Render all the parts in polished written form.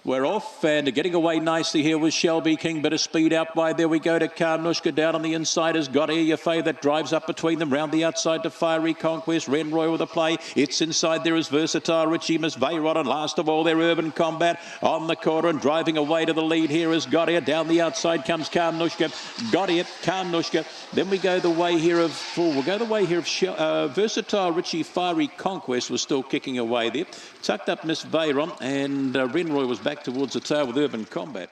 We're off and getting away nicely here with Shelby King. Bit of speed out wide. There we go to Karnushka down on the inside. Has got here Yafei that drives up between them. Round the outside to Fiery Conquest. Renroy with a play. It's inside. There is Versatile Richie, Miss Vayrod, and last of all their Urban Combat on the corner and driving away to the lead here is got here. Down the outside comes Karnushka. Got here, Karnushka. Then we go the way here of Versatile Richie. Fiery Conquest was still kicking away there. Tucked up Miss Vayrod, and Renroy was back towards the tail with Urban Combat.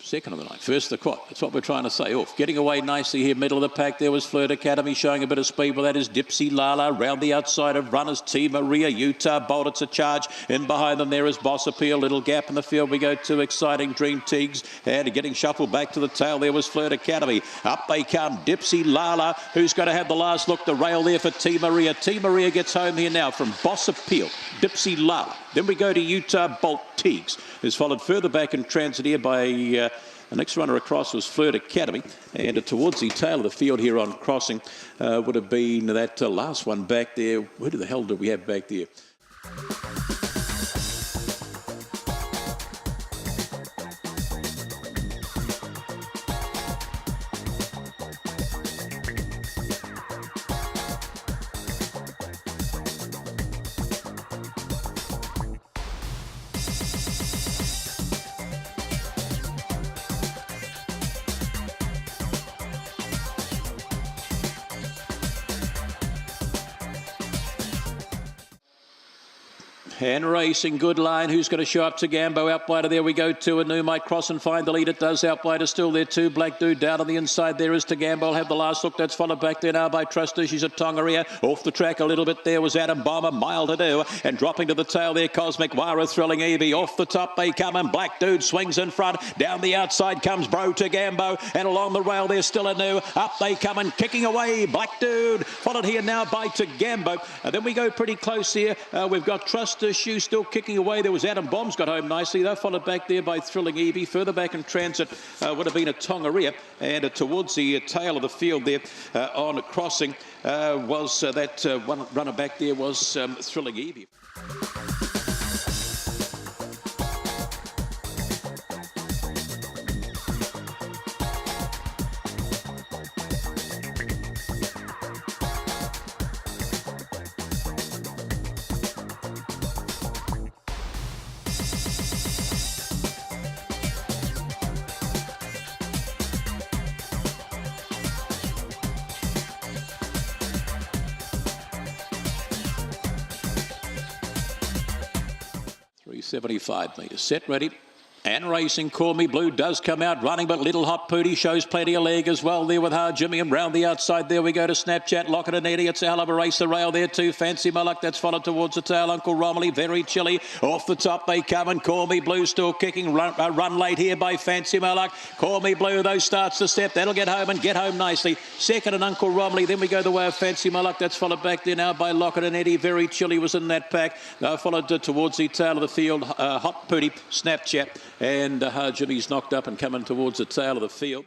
Second of the night, first the quad. That's what we're trying to say. Off, getting away nicely here, middle of the pack. There was Flirt Academy showing a bit of speed. Well, that is Dipsy Lala. Round the outside of runners, T Maria, Utah Bolt. It's a charge. In behind them there is Boss Appeal. Little gap in the field. We go to Exciting Dream Teagues, and getting shuffled back to the tail. There was Flirt Academy. Up they come. Dipsy Lala, who's going to have the last look. The rail there for T Maria. T Maria gets home here now from Boss Appeal. Dipsy Lala. Then we go to Utah Bolt Teagues, who's followed further back in transit here by the next runner across was Flirt Academy, and towards the tail of the field here on crossing would have been that last one back there. Where the hell did we have back there? And racing, good line. Who's going to show up to Gambo? Out wider, there we go to Anu. Might cross and find the lead. It does. Out wider still there too. Black Dude down on the inside. There is to Gambo. I'll have the last look. That's followed back there now by Truster. She's a Tongaria. Off the track a little bit there was Adam Bomber. Mile to do. And dropping to the tail there, Cosmic Wara, Thrilling Evie. Off the top they come, and Black Dude swings in front. Down the outside comes Bro to Gambo. And along the rail there's still Anu. Up they come and kicking away. Black Dude followed here now by to Gambo. And then we go pretty close here. We've got Truster Shoe still kicking away. There was Adam Bombs got home nicely. They're followed back there by Thrilling Evie. Further back in transit would have been a Tongaria, and towards the tail of the field there on crossing was that one runner back there was Thrilling Evie. .75 metres. Set, ready. And racing, Call Me Blue does come out running, but Little Hot Pooty shows plenty of leg as well there with Hard Jimmy, and round the outside there we go to Snapchat, Locket and Eddie. It's a hell of a race. The rail there too. Fancy My Luck, that's followed towards the tail. Uncle Romilly, Very Chilly. Off the top they come, and Call Me Blue still kicking. Run late here by Fancy My Luck. Call Me Blue though starts to step. That'll get home and get home nicely. Second and Uncle Romilly. Then we go the way of Fancy My Luck. That's followed back there now by Locket and Eddie. Very Chilly was in that pack. Followed towards the tail of the field. Hot Pooty, Snapchat, and Hard Jimmy's knocked up and coming towards the tail of the field.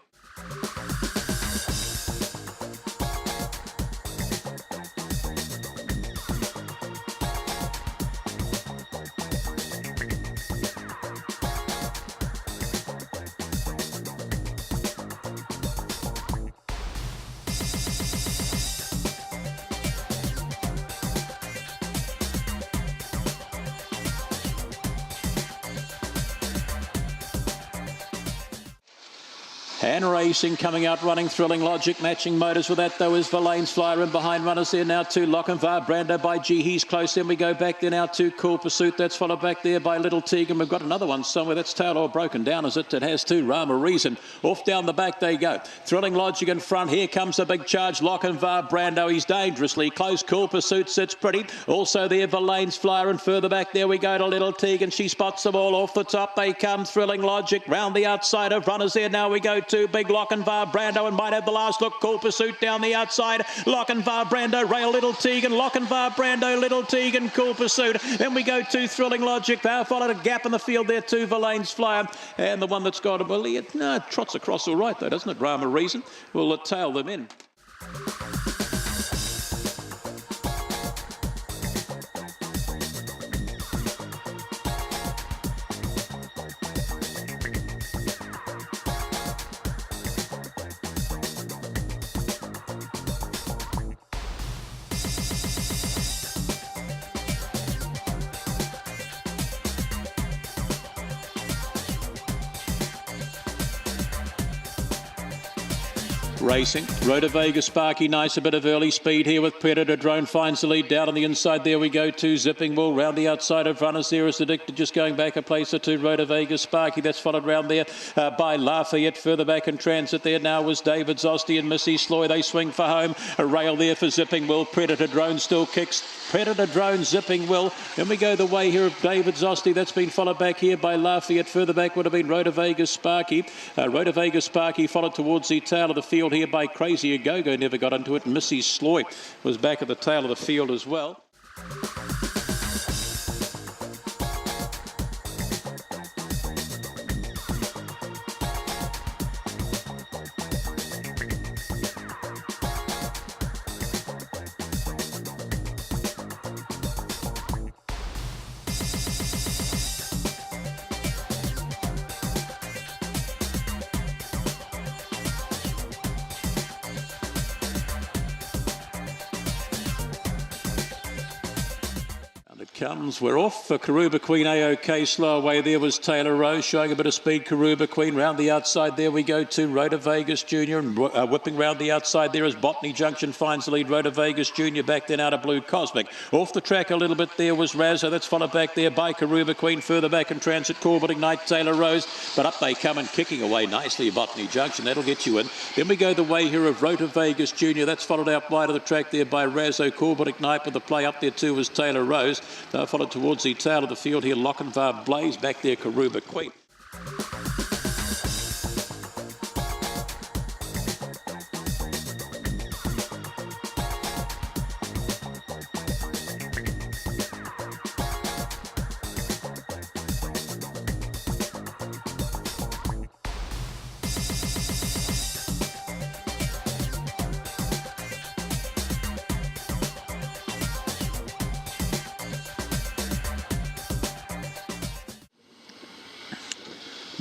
And racing coming out, running Thrilling Logic, matching motors with that though is Verlaine's Flyer, and behind runners there now to Lochinvar, Brando by G, he's close. Then we go back there now to Cool Pursuit, that's followed back there by Little Tegan. We've got another one somewhere, that's tail all broken down, is it? It has to. Rama Reason. Off down the back they go. Thrilling Logic in front, here comes a big charge. Lochinvar, Brando, he's dangerously close. Cool Pursuit sits pretty. Also there Verlaine's Flyer, and further back there we go to Little Tegan. She spots them all. Off the top they come. Thrilling Logic round the outside of runners there. Now we go to big Lochinvar, Brando, and might have the last look. Cool Pursuit down the outside. Lochinvar, Brando, rail Little Tegan. Lochinvar, Brando, Little Tegan, Cool Pursuit. Then we go to Thrilling Logic. They followed a gap in the field there to Verlaine's Flyer. And the one that's got a it trots across all right though, doesn't it? Rama Reason will tail them in. Racing, Rhoda Vega, Sparky, nice, a bit of early speed here with Predator Drone, finds the lead down on the inside. There we go to Zipping Bull, round the outside of runners there is Addicted, just going back a place or two. Rhoda Vega, Sparky, that's followed round there by Lafayette. Further back in transit there now was David Zosty and Missy Sloy. They swing for home. A rail there for Zipping Will. Predator Drone still kicks. Predator Drone, Zipping Will. Then we go the way here of David Zosty. That's been followed back here by Lafayette. Further back would have been Rhoda Vega, Sparky. Rhoda Vega, Sparky followed towards the tail of the field here by Crazy A-Go-Go, never got into it. Missy Sloy was back at the tail of the field as well. Comes, we're off for Karuba Queen. AOK slow away there was Taylor Rose showing a bit of speed. Karuba Queen round the outside there we go to Rhoda Vegas Jr. and whipping round the outside there is Botany Junction finds the lead. Rhoda Vegas Jr. back then out of Blue Cosmic. Off the track a little bit there was Razzo, that's followed back there by Karuba Queen. Further back in transit Corbett Ignite, Taylor Rose, but up they come and kicking away nicely Botany Junction, that'll get you in. Then we go the way here of Rhoda Vegas Jr. That's followed out wide of the track there by Razzo. Corbett Ignite with the play up there too was Taylor Rose. Followed towards the tail of the field here, Lochinvar Blaze, back there Karuba Queen.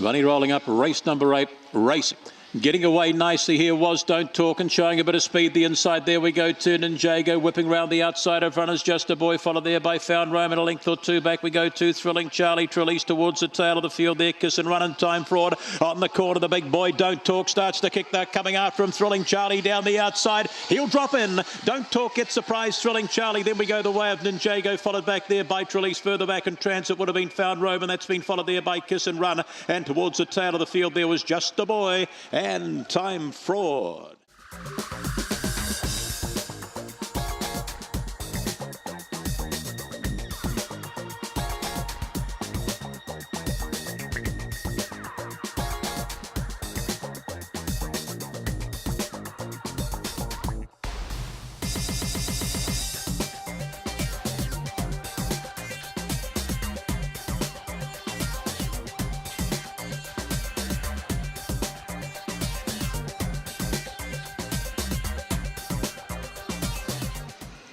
Runny rolling up, race number 8, Racing. Getting away nicely here was Don't Talk and showing a bit of speed the inside. There we go to Ninjago, whipping round the outside of runners. Just a Boy followed there by Found Rome, and a length or two back we go to Thrilling Charlie. Trelise towards the tail of the field there. Kiss and Run and Time Fraud on the corner. The big boy Don't Talk starts to kick that coming after him. Thrilling Charlie down the outside. He'll drop in. Don't Talk gets surprised. Thrilling Charlie. Then we go the way of Ninjago, followed back there by Trelise. Further back in transit would have been Found Rome, and that's been followed there by Kiss and Run. And towards the tail of the field there was Just a Boy and Time Fraud.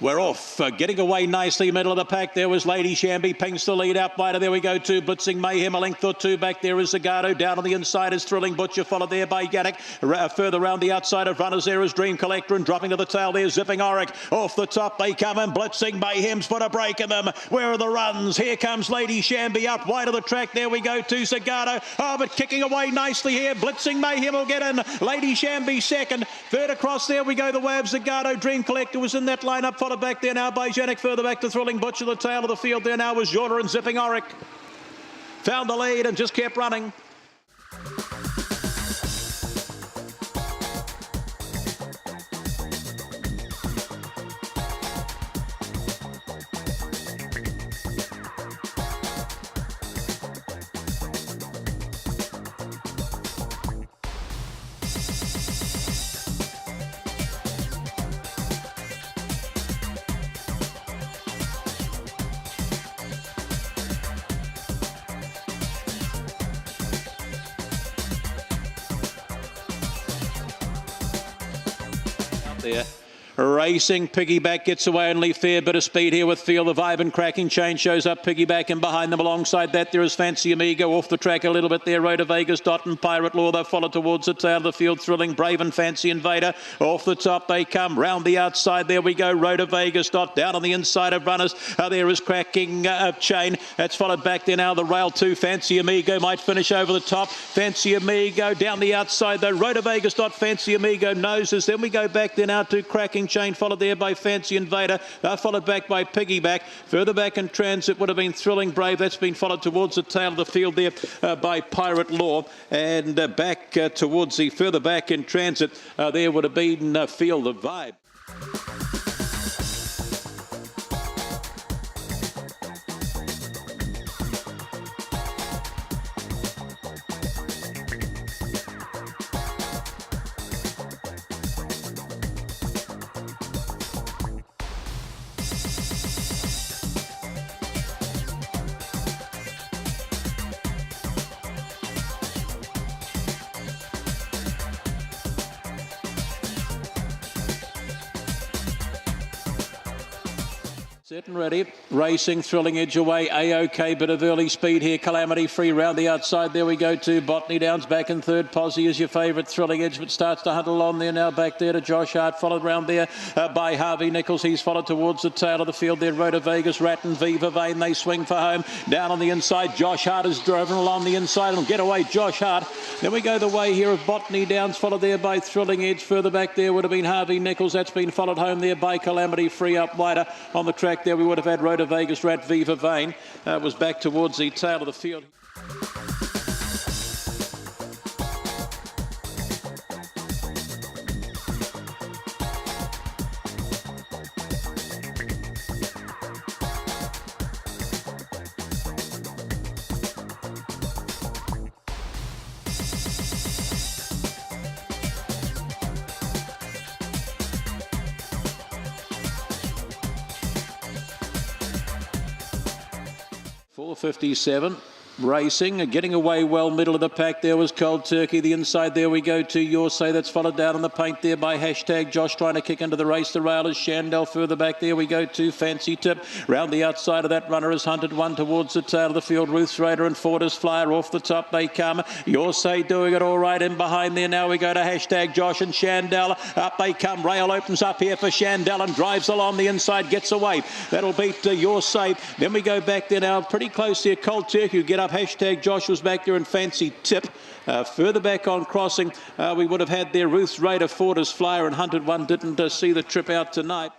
We're off. Getting away nicely, middle of the pack. There was Lady Shamby. Pinks the lead out wider. There we go to Blitzing Mayhem. A length or two back. There is Zagato. Down on the inside is Thrilling Butcher. Followed there by Yannick. Further round the outside of runners there is Dream Collector. And dropping to the tail there, Zipping Auric. Off the top they come and Blitzing Mayhem's put a break in them. Where are the runs? Here comes Lady Shamby up wide of the track. There we go to Zagato. Oh, but kicking away nicely here. Blitzing Mayhem will get in. Lady Shamby second. Third across there we go the way of Zagato. Dream Collector was in that lineup. Followed back there now by Janik. Further back to Thrilling Butcher. The tail of the field there now was Jordan and Zipping Auric. Found the lead and just kept running. There. Racing, Piggyback gets away, only fair bit of speed here with Feel the Vibe, and Cracking Chain shows up Piggyback, and behind them alongside that there is Fancy Amigo. Off the track a little bit there, Rhoda Vegas, Dot and Pirate Law. They follow towards the tail of the field, Thrilling Brave and Fancy Invader. Off the top they come, round the outside there we go, Rhoda Vegas, Dot down on the inside of runners. There is Cracking Chain. That's followed back there now, the rail 2, Fancy Amigo might finish over the top. Fancy Amigo down the outside though, Rhoda Vegas, Dot, Fancy Amigo noses. Then we go back there now to Cracking Chain, followed there by Fancy Invader, followed back by Piggyback. Further back in transit would have been Thrilling Brave. That's been followed towards the tail of the field there by Pirate Law. And back towards the further back in transit, there would have been Feel the Vibe. Set and ready, racing, Thrilling Edge away, A-OK, bit of early speed here, Calamity Free round the outside, there we go to Botany Downs, back in third, Posse is your favourite, Thrilling Edge, but starts to hunt along there now, back there to Josh Hart, followed round there by Harvey Nichols, he's followed towards the tail of the field there, Rhoda Vegas, Rat and Viva Vane, they swing for home, down on the inside, Josh Hart is driven along the inside, and get away Josh Hart, then we go the way here of Botany Downs, followed there by Thrilling Edge, further back there would have been Harvey Nichols, that's been followed home there by Calamity Free up wider on the track. There we would have had Rhoda Vegas, Rat Viva Vane. Was back towards the tail of the field. .457. Racing, getting away well, middle of the pack there was Cold Turkey. The inside there we go to Your Say, that's followed down on the paint there by Hashtag Josh trying to kick into the race. The rail is Shandell. Further back there we go to Fancy Tip. Round the outside of that runner is Hunted One towards the tail of the field. Ruth's Raider and Fortis Flyer off the top they come. Your Say doing it all right in behind there. Now we go to Hashtag Josh and Shandell. Up they come. Rail opens up here for Shandell and drives along the inside, gets away. That'll beat Your Say. Then we go back there now, pretty close here. Cold Turkey, get up. Hashtag Josh was back there and Fancy Tip. Further back on crossing, we would have had there Ruth's Raider, Fortis Flyer and Hunted One didn't see the trip out tonight.